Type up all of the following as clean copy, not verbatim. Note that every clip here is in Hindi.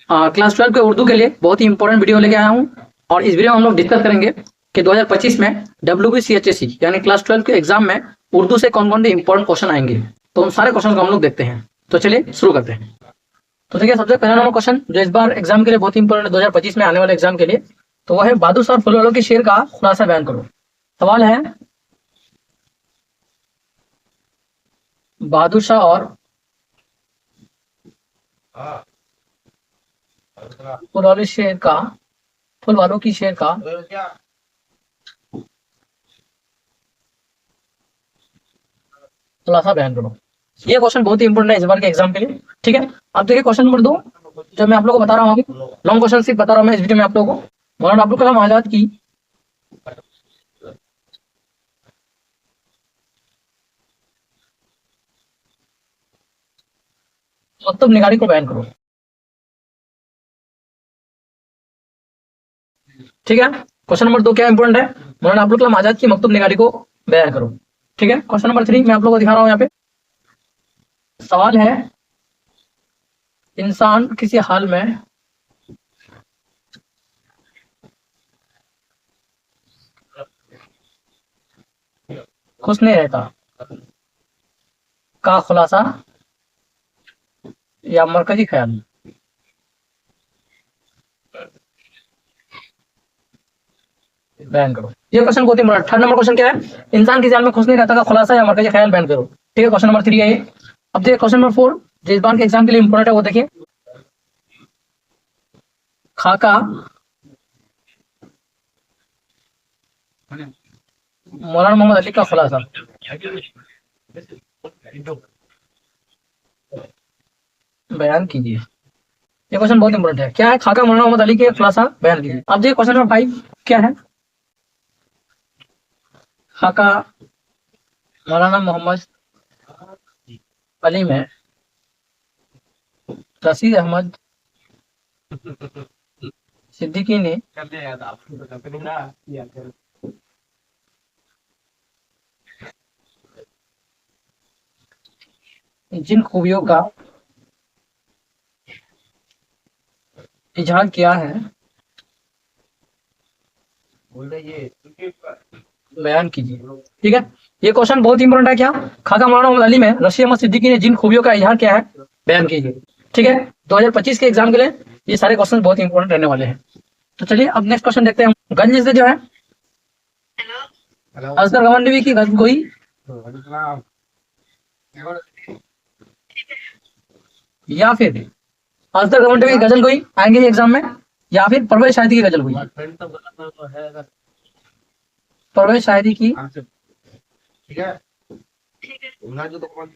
क्लास 12 के उर्दू के लिए बहुत ही इंपॉर्टेंट वीडियो लेके आया हूँ और इस वीडियो में हम लोग डिस्कस करेंगे कि 2025 में WBCHSC यानी क्लास 12 के एग्जाम में उर्दू से कौन कौन से इंपॉर्टेंट क्वेश्चन आएंगे। तो उन सारे क्वेश्चन को हम लोग देखते हैं। तो चलिए शुरू करते हैं। तो देखिए, सबसे पहला नंबर क्वेश्चन जो इस बार एग्जाम के लिए बहुत इंपॉर्टेंट है 2025 में आने वाले एग्जाम के लिए, तो वह है बहादुर शाह और फुलवालों के शेर का खुलासा बयान करो। सवाल है बहादुर शाह और फुलवालों की शेर का खुलासा बयान करो। ये क्वेश्चन बहुत ही इंपॉर्टेंट है इस बार के एग्जाम के लिए। ठीक है, अब देखिए क्वेश्चन नंबर 2 जो मैं आप लोगों को बता रहा हूँ, अभी लॉन्ग क्वेश्चन सिर्फ बता रहा हूँ मैं इस वीडियो में आप लोगों को। मौलाना अबुल कलाम आजाद की मकतूब निगारी को बयान करो। ठीक है, क्वेश्चन नंबर 2 क्या इंपॉर्टेंट है, मौलाना अबुल कलाम आजाद की मकतूब निगारी को बयान करो। ठीक है, क्वेश्चन नंबर 3 मैं आप लोगों को दिखा रहा हूँ यहाँ पे। सवाल है इंसान किसी हाल में खुश नहीं रहता का खुलासा या मरकजी ख्याल। बयान करो। ये क्वेश्चन बहुत ही इंपॉर्टेंट। थर्ड नंबर क्वेश्चन क्या है, इंसान किसी हाल में खुश नहीं रहता का खुलासा या मरकजी ख्याल बयान करो। ठीक है, क्वेश्चन नंबर 3 है ये। अब देखिए क्वेश्चन नंबर 4 जो इस बार के एग्जाम के लिए इंपॉर्टेंट है, वो देखिए खाका मौलाना मोहम्मद अली का खुलासा बयान कीजिए। ये क्वेश्चन बहुत इंपॉर्टेंट है। क्या है, खाका मौलाना मोहम्मद अली के खुलासा बयान कीजिए। अब देखिए क्वेश्चन नंबर 5 क्या है, खाका मौलाना मोहम्मद अली में रशीद अहमद सिद्दीकी ने जिन खूबियों का इजहार किया है बयान कीजिए। ठीक है, ये क्वेश्चन बहुत इंपॉर्टेंट है। क्या, खाका मौलाना मोहम्मद अली में रशीद अहमद सिद्दीकी ने जिन खूबियों का इजहार किया है बयान कीजिए। ठीक है, 2025 के एग्जाम के लिए ये सारे क्वेश्चन बहुत इंपॉर्टेंट रहने वाले हैं। तो चलिए अब नेक्स्ट क्वेश्चन देखते हैं। गंज से जो है असगर गवानवी की गजल कोई या फिर असगर गवानवी की गजल कोई आएंगे एग्जाम में, या फिर परवेज शाहिदी की गजल कोई। परवेज शाहिदी की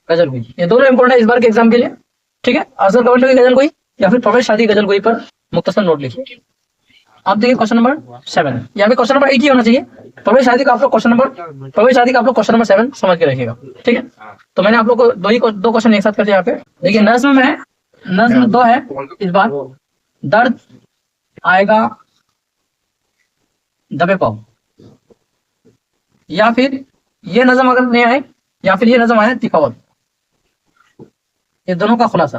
गजल कोई, ये दोनों इंपॉर्टेंट है इस बार के एग्जाम के लिए। ठीक है, असगर गवानवी की गजल कोई या फिर परवेज शाहिदी की गजल कोई पर मुख्तसर नोट लिखिए। अब देखिए क्वेश्चन नंबर 7, यहाँ पे क्वेश्चन नंबर 8 ही होना चाहिए। परवेज शादी का आप लोग क्वेश्चन नंबर 7 समझ के रखिएगा। ठीक है, तो मैंने आप लोग को दो क्वेश्चन एक साथ कर दिया यहाँ पे। देखिए नज्म 2 है इस बार, दर्द आएगा दबे पाओ, या फिर ये नज्म अगर नहीं आए या फिर ये नज्म आए तिफावत। ये दोनों का खुलासा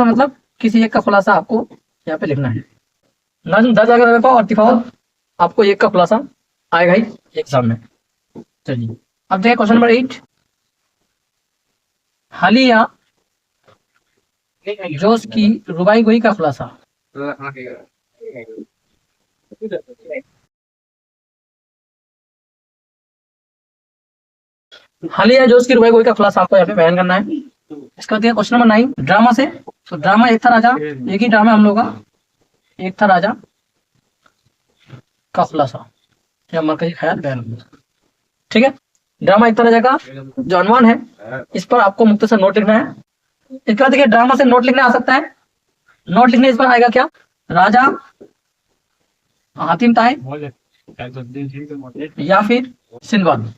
मतलब किसी एक का खुलासा आपको यहाँ पे लिखना है। नज्म 10 आएगा दबे पाओ और तिफावत आपको एक का खुलासा आएगा ही एग्जाम में। चलिए अब देखिए क्वेश्चन नंबर 8, हालिया जोश की रुबाई गोई का खुलासा। हालिया जोश की रुबाई गोई का खुलासा आपको यहाँ पे बयान करना है। इसके बाद क्वेश्चन नंबर 9 ड्रामा से, तो ड्रामा एक था राजा, एक ही ड्रामा हम लोग का, एक था राजा का खुलासा या मरकजी ख्याल बयान करना। ठीक है, ड्रामा एक तरह का जो अनवान है इस पर आपको मुख्तसर नोट लिखना है। इसके बाद देखिए ड्रामा से नोट लिखना आ सकता है। नोट लिखने इस पर आएगा क्या, राजा हातिम ताई या फिर सिंदबाद।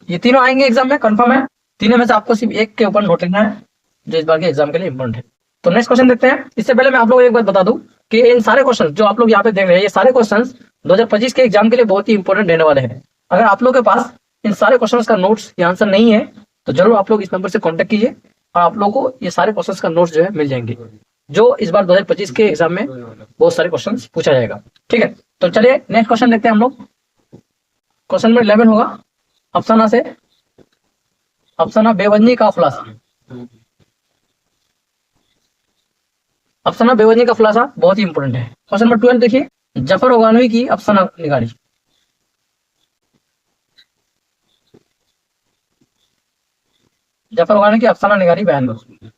ये तीनों आएंगे एग्जाम में, कंफर्म है। तीनों में से आपको सिर्फ एक के ऊपर नोट लिखना है जो इस बार के एग्जाम के लिए इंपॉर्टेंट है। तो नेक्स्ट क्वेश्चन देखते हैं। इससे पहले मैं आप लोगों को एक बात बता दूं कि इन सारे क्वेश्चन जो आप लोग यहाँ पे देख रहे हैं, ये सारे क्वेश्चन 2025 के एग्जाम के लिए बहुत ही इंपॉर्टेंट रहने वाले हैं। अगर आप लोग के पास इन सारे क्वेश्चन का नोट्स या आंसर नहीं है तो जरूर आप लोग इस नंबर से कॉन्टेक्ट कीजिए और आप लोगों को ये सारे क्वेश्चंस का नोट्स जो है मिल जाएंगे, जो इस बार 2025 के एग्जाम में बहुत सारे क्वेश्चंस पूछा जाएगा। ठीक है, तो चलिए नेक्स्ट क्वेश्चन देखते हैं हम लोग। क्वेश्चन नंबर 11 होगा ऑप्शन आ से, ऑप्शन आ बेवजनी का खुलासा। ऑप्शन आ बेवजनी का खुलासा बहुत ही इंपॉर्टेंट है। क्वेश्चन नंबर 12 देखिए, जफर ओगानवी की अफसाना निगारी। जफर ओगानवी की अफसाना निगारी बयान करो।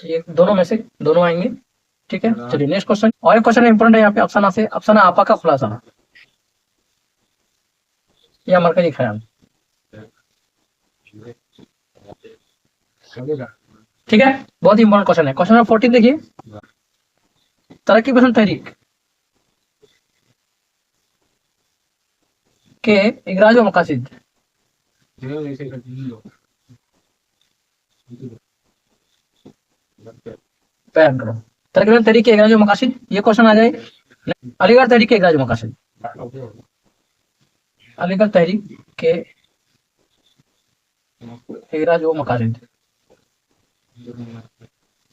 ये दोनों में से दोनों आएंगे। ठीक है, चलिए नेक्स्ट क्वेश्चन, और एक क्वेश्चन इंपॉर्टेंट है यहाँ पे अफसाना से, अफसाना आपा का खुलासा या मरकजी ख्याल। ठीक है, बहुत ही इंपॉर्टेंट क्वेश्चन है। क्वेश्चन नंबर 14 देखिए, तरक्की पसंद तहरीक के इगराज व मकासिद। बयान करो। तरक्की पसंद तहरीक के इगराज व मकासिद, ये क्वेश्चन आ जाए। अलीगढ़ तहरीक के इगराज व मकासिद, अलीगढ़ तहरीक के इगराज व मकासिद।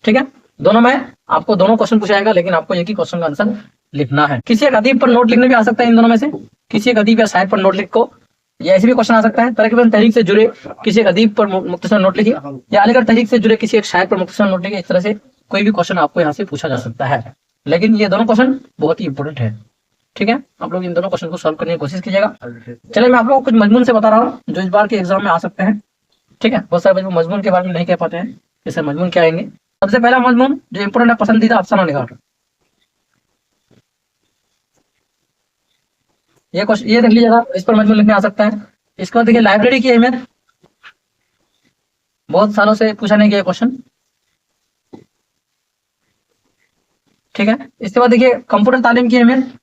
ठीक है, दोनों में आपको दोनों क्वेश्चन पूछा जाएगा, लेकिन आपको एक ही क्वेश्चन का आंसर लिखना है। किसी एक अदीब पर नोट लिखने भी आ सकता है इन दोनों में से, किसी एक अदीब या शायर पर नोट लिख को, या ऐसे भी क्वेश्चन आ सकता है तरक्की तहरीक से जुड़े किसी एक अदीब पर मुख्तसर नोट लिखिए, या अलीगढ़ तहरीक से जुड़े किसी एक शायर पर मुख्तसर नोट लिखिए। इस तरह से कोई भी क्वेश्चन आपको यहाँ से पूछा जा सकता है, लेकिन ये दोनों क्वेश्चन बहुत ही इंपॉर्टेंट है। ठीक है, आप लोग इन दोनों क्वेश्चन को सॉल्व करने की कोशिश कीजिएगा। चलिए मैं आप लोगों को कुछ मजमून से बता रहा हूँ जो इस बार के एग्जाम में आ सकते हैं। ठीक है, बहुत सारे बच्चे मजमून के बारे में नहीं कह पाते हैं, जैसे मजमून क्या आएंगे। सबसे पहला मजमून जो इंपॉर्टेंट है, पसंदीदा अफसाना निगार। ये क्वेश्चन ये देख लीजिएगा, इस पर मजमून लिखने आ सकता है। इसके बाद देखिए लाइब्रेरी की अहमियत, बहुत सालों से पूछा नहीं गया क्वेश्चन। ठीक है, इसके बाद देखिए कंप्यूटर तालीम की अहमियत,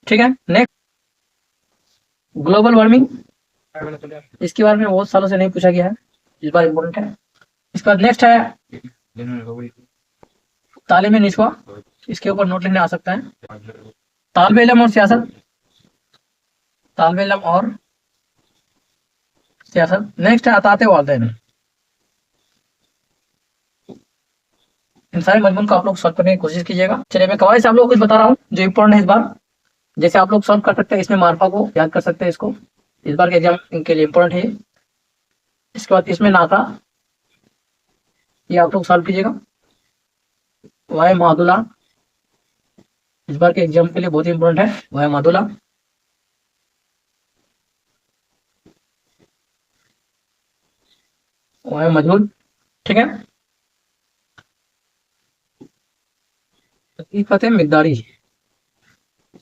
ठीक है। नेक्स्ट ग्लोबल वार्मिंग, इसके बारे में बहुत सालों से नहीं पूछा गया है, इस बार इंपॉर्टेंट है। इसके बाद नेक्स्ट है तालीम निस्वा, इसके ऊपर नोट लिखने आ सकता है। तालिब इल्म और सियासत, तालिब इल्म और सियासत। नेक्स्ट है अताते वालिदैन। इन सारे मजमून को आप लोग सॉल्व करने की कोशिश कीजिएगा। चलिए मैं कवायद से आप लोगों को कुछ बता रहा हूँ जो इंपॉर्टेंट है इस बार, जैसे आप लोग सॉल्व कर सकते हैं। इसमें मार्फा को याद कर सकते हैं, इसको इस बार के एग्जाम के लिए इंपॉर्टेंट है। इसके बाद इसमें नाका, ये आप लोग सॉल्व कीजिएगा। वाय मादुला, इस बार के एग्जाम के लिए बहुत ही इंपॉर्टेंट है, वाय मादुला। वाय मजहूल, ठीक है। फतेह मिकदारी,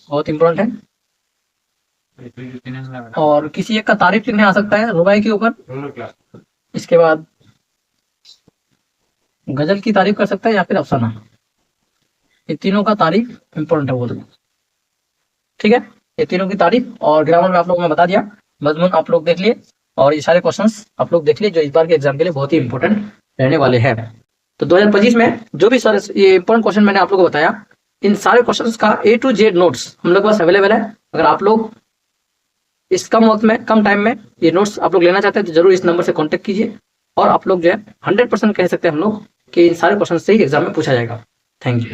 बहुत इंपॉर्टेंट है। और किसी एक का तारीफ लिखने आ सकता है रुबाई के ऊपर। इसके बाद गजल की तारीफ कर सकता है या फिर अफसाना, ये तीनों का तारीफ इंपॉर्टेंट है वो। ठीक है, ये तीनों की तारीफ और ग्रामर में आप लोगों ने बता दिया। मजमून आप लोग देख लिए और ये सारे क्वेश्चंस आप लोग देख लिए जो इस बार के एग्जाम के लिए बहुत ही इंपॉर्टेंट रहने वाले हैं। तो 2025 में जो भी सारे ये इंपॉर्टेंट क्वेश्चन मैंने आप लोगों को बताया, इन सारे क्वेश्चंस का A to Z नोट्स हम लोग के पास अवेलेबल है। अगर आप लोग इस कम वक्त में कम टाइम में ये नोट्स आप लोग लेना चाहते हैं तो जरूर इस नंबर से कांटेक्ट कीजिए, और आप लोग जो है 100% कह सकते हैं हम लोग कि इन सारे क्वेश्चन से ही एग्जाम में पूछा जाएगा। Thank you.